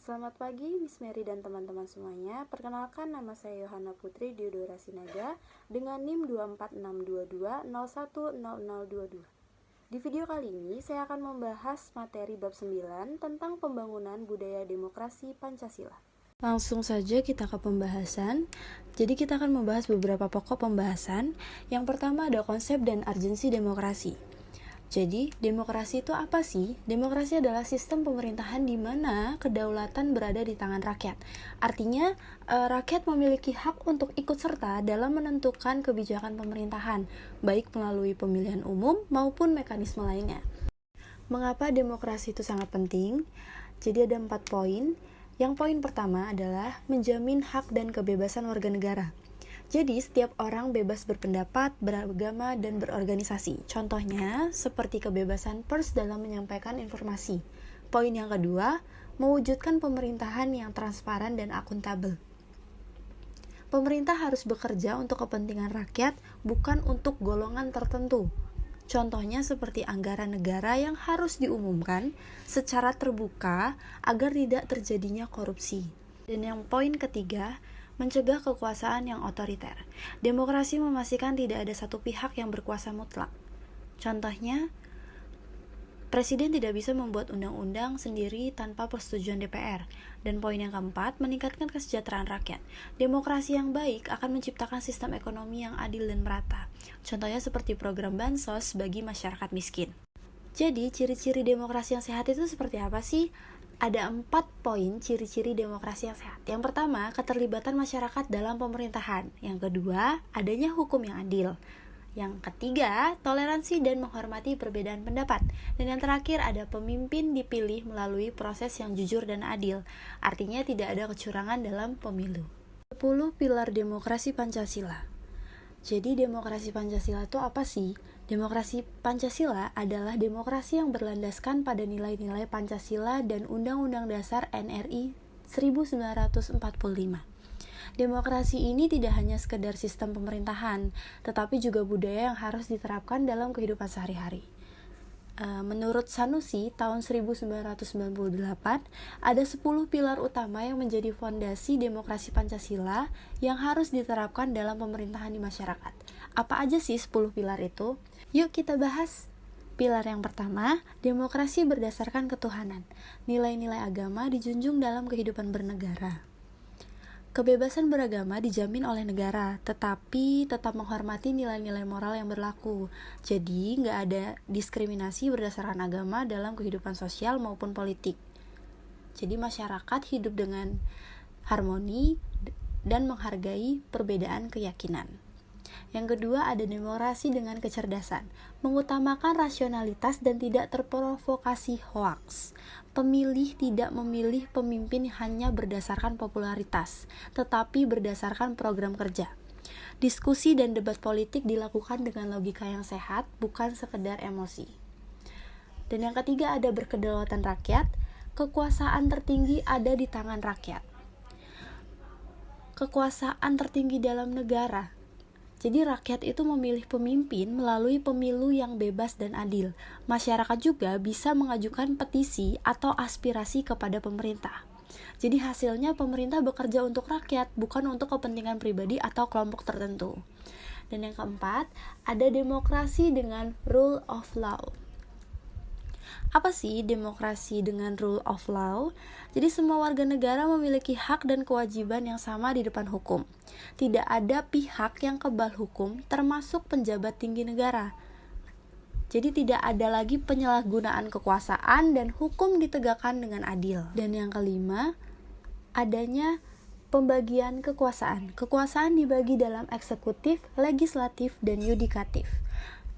Selamat pagi Miss Mary dan teman-teman semuanya. Perkenalkan, nama saya Yohana Putri Diodora Sinaga dengan NIM 24622010022. Di video kali ini saya akan membahas materi bab 9 tentang pembangunan budaya demokrasi Pancasila. Langsung saja kita ke pembahasan. Jadi kita akan membahas beberapa pokok pembahasan. Yang pertama ada konsep dan urgensi demokrasi. Jadi, demokrasi itu apa sih? Demokrasi adalah sistem pemerintahan di mana kedaulatan berada di tangan rakyat. Artinya, rakyat memiliki hak untuk ikut serta dalam menentukan kebijakan pemerintahan, baik melalui pemilihan umum maupun mekanisme lainnya. Mengapa demokrasi itu sangat penting? Jadi ada 4 poin. Yang poin pertama adalah menjamin hak dan kebebasan warga negara. Jadi, setiap orang bebas berpendapat, beragama, dan berorganisasi. Contohnya, seperti kebebasan pers dalam menyampaikan informasi. Poin yang kedua, mewujudkan pemerintahan yang transparan dan akuntabel. Pemerintah harus bekerja untuk kepentingan rakyat, bukan untuk golongan tertentu. Contohnya seperti anggaran negara yang harus diumumkan secara terbuka agar tidak terjadinya korupsi. Dan yang poin ketiga, mencegah kekuasaan yang otoriter. Demokrasi memastikan tidak ada satu pihak yang berkuasa mutlak. Contohnya, presiden tidak bisa membuat undang-undang sendiri tanpa persetujuan DPR. Dan poin yang keempat, meningkatkan kesejahteraan rakyat. Demokrasi yang baik akan menciptakan sistem ekonomi yang adil dan merata. Contohnya seperti program bansos bagi masyarakat miskin. Jadi, ciri-ciri demokrasi yang sehat itu seperti apa sih? Ada 4 poin ciri-ciri demokrasi yang sehat. Yang pertama, keterlibatan masyarakat dalam pemerintahan. Yang kedua, adanya hukum yang adil. Yang ketiga, toleransi dan menghormati perbedaan pendapat. Dan yang terakhir, ada pemimpin dipilih melalui proses yang jujur dan adil. Artinya tidak ada kecurangan dalam pemilu. 10 pilar demokrasi Pancasila. Jadi demokrasi Pancasila itu apa sih? Demokrasi Pancasila adalah demokrasi yang berlandaskan pada nilai-nilai Pancasila dan Undang-Undang Dasar NRI 1945. Demokrasi ini tidak hanya sekedar sistem pemerintahan, tetapi juga budaya yang harus diterapkan dalam kehidupan sehari-hari. Menurut Sanusi, tahun 1998, ada 10 pilar utama yang menjadi fondasi demokrasi Pancasila yang harus diterapkan dalam pemerintahan di masyarakat. Apa aja sih 10 pilar itu? Yuk kita bahas. Pilar yang pertama, demokrasi berdasarkan ketuhanan. Nilai-nilai agama dijunjung dalam kehidupan bernegara. Kebebasan beragama dijamin oleh negara, tetapi tetap menghormati nilai-nilai moral yang berlaku. Jadi, nggak ada diskriminasi berdasarkan agama dalam kehidupan sosial maupun politik. Jadi, masyarakat hidup dengan harmoni dan menghargai perbedaan keyakinan. Yang kedua, ada demokrasi dengan kecerdasan, mengutamakan rasionalitas dan tidak terprovokasi hoaks. Pemilih tidak memilih pemimpin hanya berdasarkan popularitas, tetapi berdasarkan program kerja. Diskusi dan debat politik dilakukan dengan logika yang sehat, bukan sekedar emosi. Dan yang ketiga, ada berkedaulatan rakyat, kekuasaan tertinggi ada di tangan rakyat. Kekuasaan tertinggi dalam negara. Jadi rakyat itu memilih pemimpin melalui pemilu yang bebas dan adil. Masyarakat juga bisa mengajukan petisi atau aspirasi kepada pemerintah. Jadi hasilnya pemerintah bekerja untuk rakyat, bukan untuk kepentingan pribadi atau kelompok tertentu. Dan yang keempat, ada demokrasi dengan rule of law. Apa sih demokrasi dengan rule of law? Jadi semua warga negara memiliki hak dan kewajiban yang sama di depan hukum. Tidak ada pihak yang kebal hukum, termasuk penjabat tinggi negara. Jadi tidak ada lagi penyalahgunaan kekuasaan dan hukum ditegakkan dengan adil. Dan yang kelima, adanya pembagian kekuasaan. Kekuasaan dibagi dalam eksekutif, legislatif, dan yudikatif.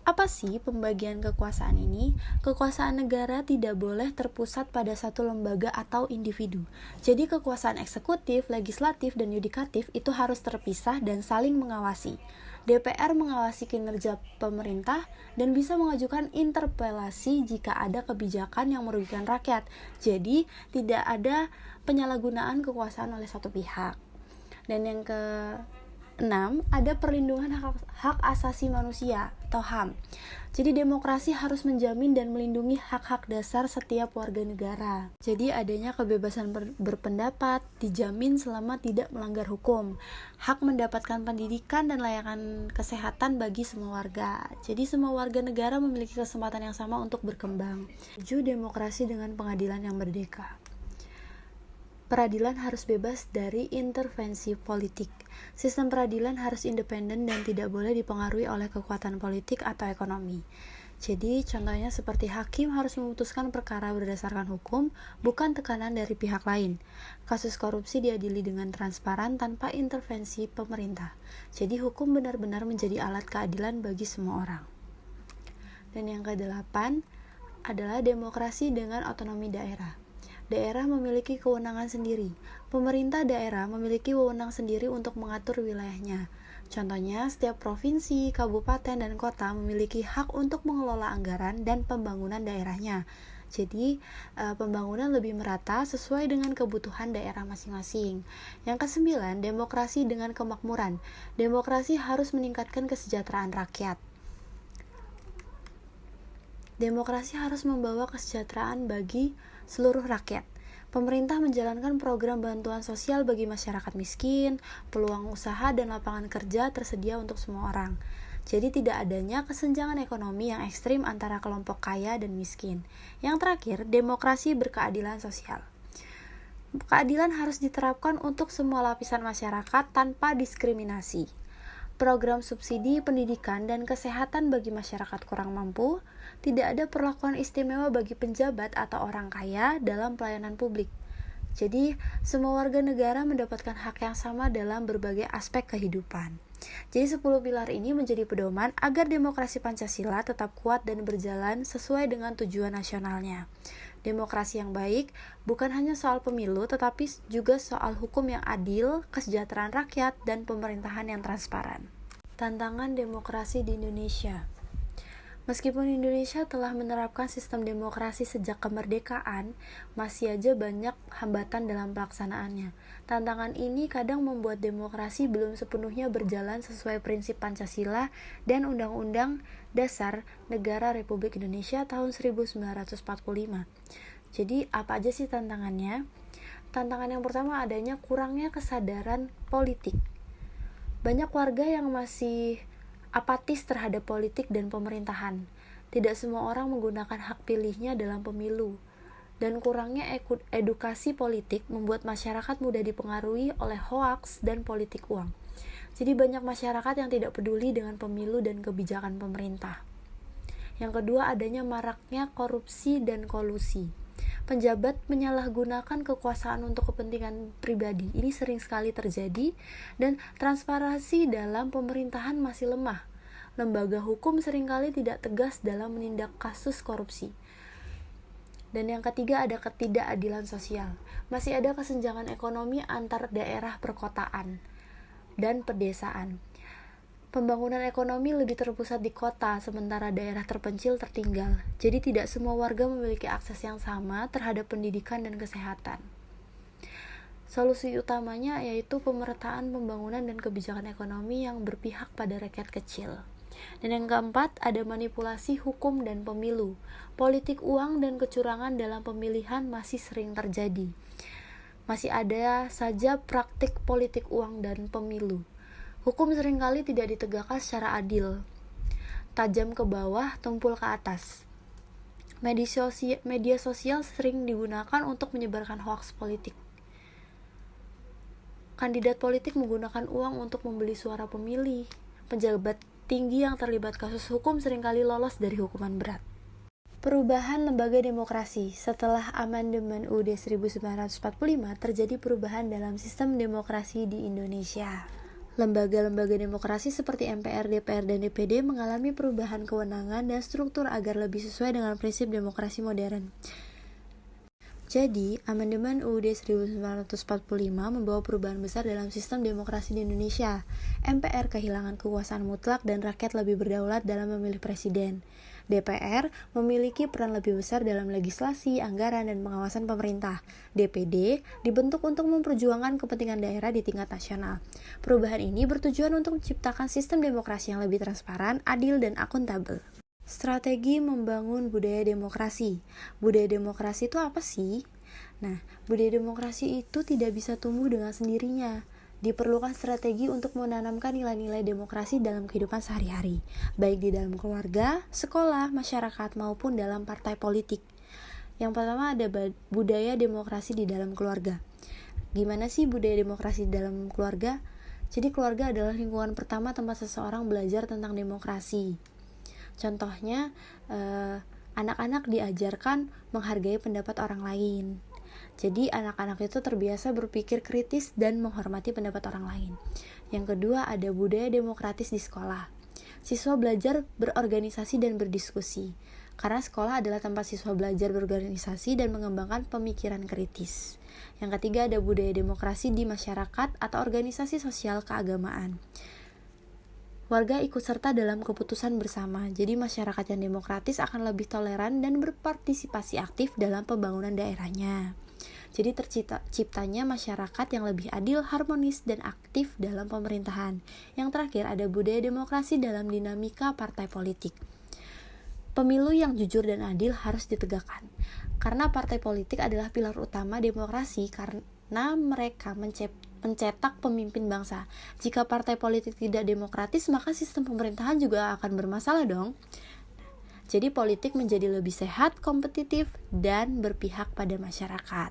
Apa sih pembagian kekuasaan ini? Kekuasaan negara tidak boleh terpusat pada satu lembaga atau individu. Jadi kekuasaan eksekutif, legislatif, dan yudikatif itu harus terpisah dan saling mengawasi. DPR mengawasi kinerja pemerintah dan bisa mengajukan interpelasi jika ada kebijakan yang merugikan rakyat. Jadi tidak ada penyalahgunaan kekuasaan oleh satu pihak. Dan yang 6, ada perlindungan hak asasi manusia atau HAM. Jadi demokrasi harus menjamin dan melindungi hak-hak dasar setiap warga negara. Jadi adanya kebebasan berpendapat dijamin selama tidak melanggar hukum. Hak mendapatkan pendidikan dan layanan kesehatan bagi semua warga. Jadi semua warga negara memiliki kesempatan yang sama untuk berkembang. 7. Demokrasi dengan pengadilan yang merdeka. Peradilan harus bebas dari intervensi politik. Sistem peradilan harus independen dan tidak boleh dipengaruhi oleh kekuatan politik atau ekonomi. Jadi, contohnya seperti hakim harus memutuskan perkara berdasarkan hukum, bukan tekanan dari pihak lain. Kasus korupsi diadili dengan transparan tanpa intervensi pemerintah. Jadi, hukum benar-benar menjadi alat keadilan bagi semua orang. Dan yang ke-8 adalah demokrasi dengan otonomi daerah. Daerah memiliki kewenangan sendiri. Pemerintah daerah memiliki wewenang sendiri untuk mengatur wilayahnya. Contohnya, setiap provinsi, kabupaten, dan kota memiliki hak untuk mengelola anggaran dan pembangunan daerahnya. Jadi, pembangunan lebih merata sesuai dengan kebutuhan daerah masing-masing. Yang ke-9, demokrasi dengan kemakmuran. Demokrasi harus meningkatkan kesejahteraan rakyat. Demokrasi harus membawa kesejahteraan bagi seluruh rakyat. Pemerintah menjalankan program bantuan sosial bagi masyarakat miskin, peluang usaha dan lapangan kerja tersedia untuk semua orang. Jadi tidak adanya kesenjangan ekonomi yang ekstrim antara kelompok kaya dan miskin. Yang terakhir, demokrasi berkeadilan sosial. Keadilan harus diterapkan untuk semua lapisan masyarakat tanpa diskriminasi. Program subsidi pendidikan dan kesehatan bagi masyarakat kurang mampu, tidak ada perlakuan istimewa bagi penjabat atau orang kaya dalam pelayanan publik. Jadi, semua warga negara mendapatkan hak yang sama dalam berbagai aspek kehidupan. Jadi 10 pilar ini menjadi pedoman agar demokrasi Pancasila tetap kuat dan berjalan sesuai dengan tujuan nasionalnya. Demokrasi yang baik bukan hanya soal pemilu, tetapi juga soal hukum yang adil, kesejahteraan rakyat, dan pemerintahan yang transparan. Tantangan demokrasi di Indonesia. Meskipun Indonesia telah menerapkan sistem demokrasi sejak kemerdekaan, masih aja banyak hambatan dalam pelaksanaannya. Tantangan ini kadang membuat demokrasi belum sepenuhnya berjalan sesuai prinsip Pancasila dan Undang-Undang Dasar Negara Republik Indonesia tahun 1945. Jadi, apa aja sih tantangannya? Tantangan yang pertama adanya kurangnya kesadaran politik. Banyak warga yang masih apatis terhadap politik dan pemerintahan. Tidak semua orang menggunakan hak pilihnya dalam pemilu. Dan kurangnya edukasi politik membuat masyarakat mudah dipengaruhi oleh hoaks dan politik uang. Jadi banyak masyarakat yang tidak peduli dengan pemilu dan kebijakan pemerintah. Yang kedua, adanya maraknya korupsi dan kolusi. Penjabat menyalahgunakan kekuasaan untuk kepentingan pribadi. Ini sering sekali terjadi dan transparansi dalam pemerintahan masih lemah. Lembaga hukum seringkali tidak tegas dalam menindak kasus korupsi. Dan yang ketiga, ada ketidakadilan sosial. Masih ada kesenjangan ekonomi antar daerah perkotaan dan pedesaan. Pembangunan ekonomi lebih terpusat di kota, sementara daerah terpencil tertinggal. Jadi tidak semua warga memiliki akses yang sama terhadap pendidikan dan kesehatan. Solusi utamanya yaitu pemerataan pembangunan dan kebijakan ekonomi yang berpihak pada rakyat kecil. Dan yang keempat, ada manipulasi hukum dan pemilu. Politik uang dan kecurangan dalam pemilihan masih sering terjadi. Masih ada saja praktik politik uang dan pemilu. Hukum seringkali tidak ditegakkan secara adil. Tajam ke bawah, tumpul ke atas. Media sosial sering digunakan untuk menyebarkan hoaks politik. Kandidat politik menggunakan uang untuk membeli suara pemilih. Pejabat tinggi yang terlibat kasus hukum seringkali lolos dari hukuman berat. Perubahan lembaga demokrasi. Setelah amandemen UUD 1945, terjadi perubahan dalam sistem demokrasi di Indonesia. Lembaga-lembaga demokrasi seperti MPR, DPR, dan DPD mengalami perubahan kewenangan dan struktur agar lebih sesuai dengan prinsip demokrasi modern. Jadi, amandemen UUD 1945 membawa perubahan besar dalam sistem demokrasi di Indonesia. MPR kehilangan kekuasaan mutlak dan rakyat lebih berdaulat dalam memilih presiden. DPR memiliki peran lebih besar dalam legislasi, anggaran, dan pengawasan pemerintah. DPD dibentuk untuk memperjuangkan kepentingan daerah di tingkat nasional. Perubahan ini bertujuan untuk menciptakan sistem demokrasi yang lebih transparan, adil, dan akuntabel. Strategi membangun budaya demokrasi. Budaya demokrasi itu apa sih? Nah, budaya demokrasi itu tidak bisa tumbuh dengan sendirinya. Diperlukan strategi untuk menanamkan nilai-nilai demokrasi dalam kehidupan sehari-hari, baik di dalam keluarga, sekolah, masyarakat, maupun dalam partai politik. Yang pertama ada budaya demokrasi di dalam keluarga. Gimana sih budaya demokrasi di dalam keluarga? Jadi keluarga adalah lingkungan pertama tempat seseorang belajar tentang demokrasi. Contohnya, anak-anak diajarkan menghargai pendapat orang lain. Jadi anak-anak itu terbiasa berpikir kritis dan menghormati pendapat orang lain. Yang kedua ada budaya demokratis di sekolah. Siswa belajar berorganisasi dan berdiskusi. Karena sekolah adalah tempat siswa belajar berorganisasi dan mengembangkan pemikiran kritis. Yang ketiga ada budaya demokrasi di masyarakat atau organisasi sosial keagamaan. Warga ikut serta dalam keputusan bersama. Jadi masyarakat yang demokratis akan lebih toleran dan berpartisipasi aktif dalam pembangunan daerahnya. Jadi terciptanya masyarakat yang lebih adil, harmonis, dan aktif dalam pemerintahan. Yang terakhir ada budaya demokrasi dalam dinamika partai politik. Pemilu yang jujur dan adil harus ditegakkan. Karena partai politik adalah pilar utama demokrasi karena mereka mencetak pemimpin bangsa. Jika partai politik tidak demokratis, maka sistem pemerintahan juga akan bermasalah dong. Jadi politik menjadi lebih sehat, kompetitif, dan berpihak pada masyarakat.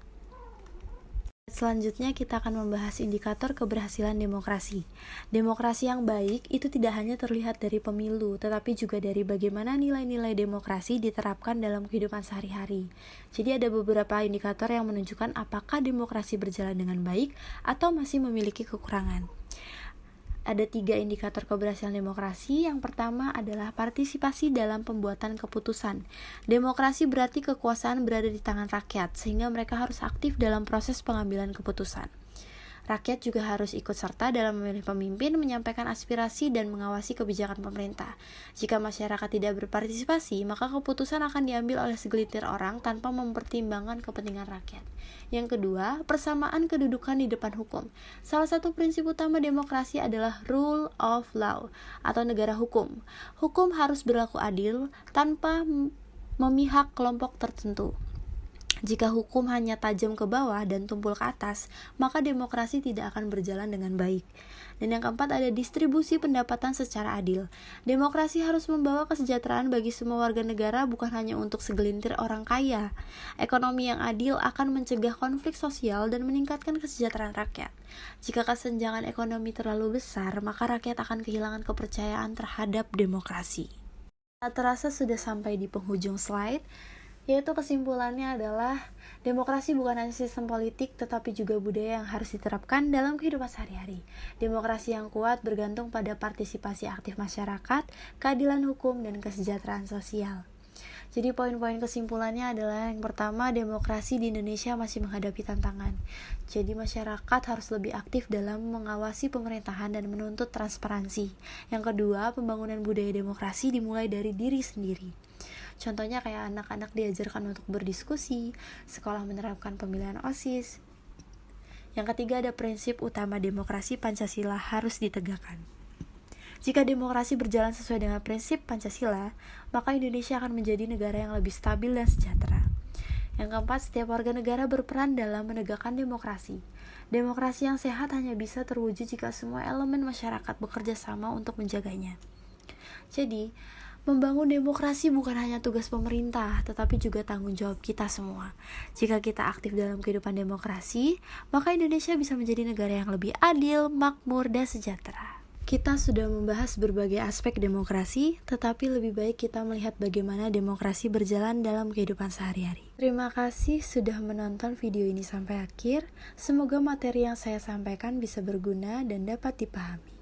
Selanjutnya kita akan membahas indikator keberhasilan demokrasi. Demokrasi yang baik itu tidak hanya terlihat dari pemilu, tetapi juga dari bagaimana nilai-nilai demokrasi diterapkan dalam kehidupan sehari-hari. Jadi ada beberapa indikator yang menunjukkan apakah demokrasi berjalan dengan baik atau masih memiliki kekurangan. Ada 3 indikator keberhasilan demokrasi. Yang pertama adalah partisipasi dalam pembuatan keputusan. Demokrasi berarti kekuasaan berada di tangan rakyat, sehingga mereka harus aktif dalam proses pengambilan keputusan. Rakyat juga harus ikut serta dalam memilih pemimpin, menyampaikan aspirasi, dan mengawasi kebijakan pemerintah. Jika masyarakat tidak berpartisipasi, maka keputusan akan diambil oleh segelintir orang tanpa mempertimbangkan kepentingan rakyat. Yang kedua, persamaan kedudukan di depan hukum. Salah satu prinsip utama demokrasi adalah rule of law atau negara hukum. Hukum harus berlaku adil tanpa memihak kelompok tertentu. Jika hukum hanya tajam ke bawah dan tumpul ke atas, maka demokrasi tidak akan berjalan dengan baik. Dan yang keempat ada distribusi pendapatan secara adil. Demokrasi harus membawa kesejahteraan bagi semua warga negara, bukan hanya untuk segelintir orang kaya. Ekonomi yang adil akan mencegah konflik sosial dan meningkatkan kesejahteraan rakyat. Jika kesenjangan ekonomi terlalu besar, maka rakyat akan kehilangan kepercayaan terhadap demokrasi. Tak terasa sudah sampai di penghujung slide, yaitu kesimpulannya adalah demokrasi bukan hanya sistem politik tetapi juga budaya yang harus diterapkan dalam kehidupan sehari-hari. Demokrasi yang kuat bergantung pada partisipasi aktif masyarakat, keadilan hukum, dan kesejahteraan sosial. Jadi poin-poin kesimpulannya adalah yang pertama, demokrasi di Indonesia masih menghadapi tantangan. Jadi masyarakat harus lebih aktif dalam mengawasi pemerintahan dan menuntut transparansi. Yang kedua, pembangunan budaya demokrasi dimulai dari diri sendiri. Contohnya kayak anak-anak diajarkan untuk berdiskusi, sekolah menerapkan pemilihan OSIS. Yang ketiga ada prinsip utama demokrasi Pancasila harus ditegakkan. Jika demokrasi berjalan sesuai dengan prinsip Pancasila, maka Indonesia akan menjadi negara yang lebih stabil dan sejahtera. Yang keempat, setiap warga negara berperan dalam menegakkan demokrasi. Demokrasi yang sehat hanya bisa terwujud jika semua elemen masyarakat bekerja sama untuk menjaganya. Jadi, membangun demokrasi bukan hanya tugas pemerintah, tetapi juga tanggung jawab kita semua. Jika kita aktif dalam kehidupan demokrasi, maka Indonesia bisa menjadi negara yang lebih adil, makmur, dan sejahtera. Kita sudah membahas berbagai aspek demokrasi, tetapi lebih baik kita melihat bagaimana demokrasi berjalan dalam kehidupan sehari-hari. Terima kasih sudah menonton video ini sampai akhir. Semoga materi yang saya sampaikan bisa berguna dan dapat dipahami.